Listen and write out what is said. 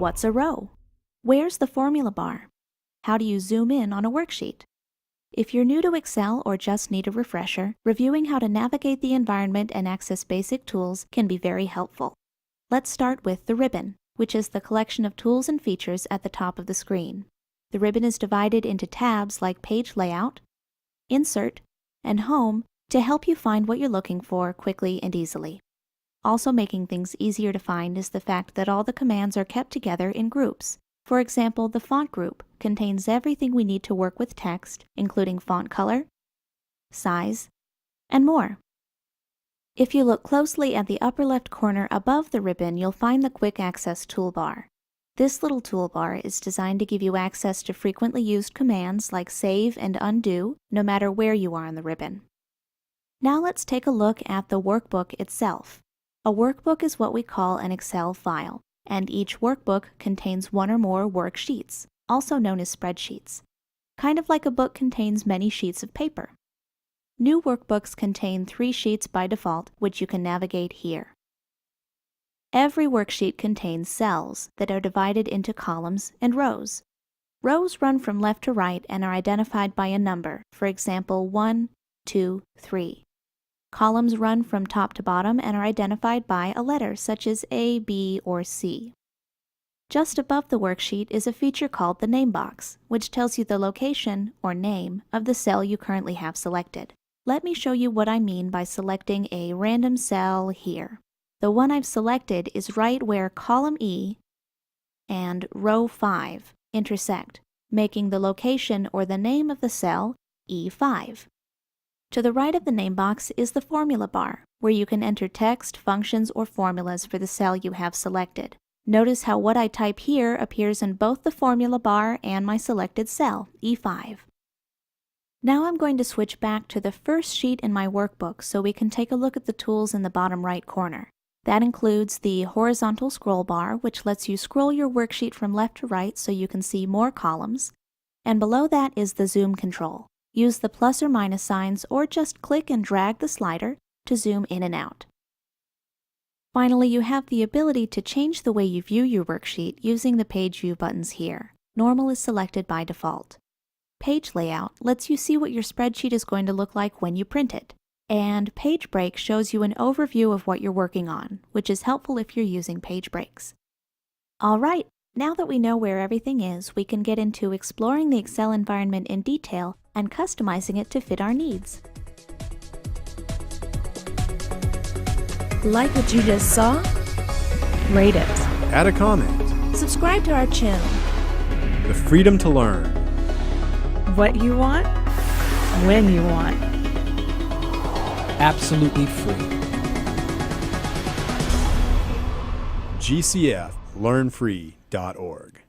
What's a row? Where's the formula bar? How do you zoom in on a worksheet? If you're new to Excel or just need a refresher, reviewing how to navigate the environment and access basic tools can be very helpful. Let's start with the ribbon, which is the collection of tools and features at the top of the screen. The ribbon is divided into tabs like Page Layout, Insert, and Home to help you find what you're looking for quickly and easily. Also making things easier to find is the fact that all the commands are kept together in groups. For example, the font group contains everything we need to work with text, including font color, size, and more. If you look closely at the upper left corner above the ribbon, you'll find the Quick Access toolbar. This little toolbar is designed to give you access to frequently used commands like save and undo, no matter where you are on the ribbon. Now let's take a look at the workbook itself. A workbook is what we call an Excel file, and each workbook contains one or more worksheets, also known as spreadsheets, kind of like a book contains many sheets of paper. New workbooks contain 3 sheets by default, which you can navigate here. Every worksheet contains cells that are divided into columns and rows. Rows run from left to right and are identified by a number, for example 1, 2, 3. Columns run from top to bottom and are identified by a letter such as A, B, or C. Just above the worksheet is a feature called the name box, which tells you the location, or name, of the cell you currently have selected. Let me show you what I mean by selecting a random cell here. The one I've selected is right where column E and row 5 intersect, making the location or the name of the cell E5. To the right of the name box is the formula bar, where you can enter text, functions, or formulas for the cell you have selected. Notice how what I type here appears in both the formula bar and my selected cell, E5. Now I'm going to switch back to the first sheet in my workbook so we can take a look at the tools in the bottom right corner. That includes the horizontal scroll bar, which lets you scroll your worksheet from left to right so you can see more columns, and below that is the zoom control. Use the plus or minus signs or just click and drag the slider to zoom in and out. Finally, you have the ability to change the way you view your worksheet using the Page View buttons here. Normal is selected by default. Page Layout lets you see what your spreadsheet is going to look like when you print it. And Page Break shows you an overview of what you're working on, which is helpful if you're using page breaks. All right, now that we know where everything is, we can get into exploring the Excel environment in detail and customizing it to fit our needs. Like what you just saw? Rate it. Add a comment. Subscribe to our channel. The freedom to learn. What you want, when you want. Absolutely free. GCF LearnFree.org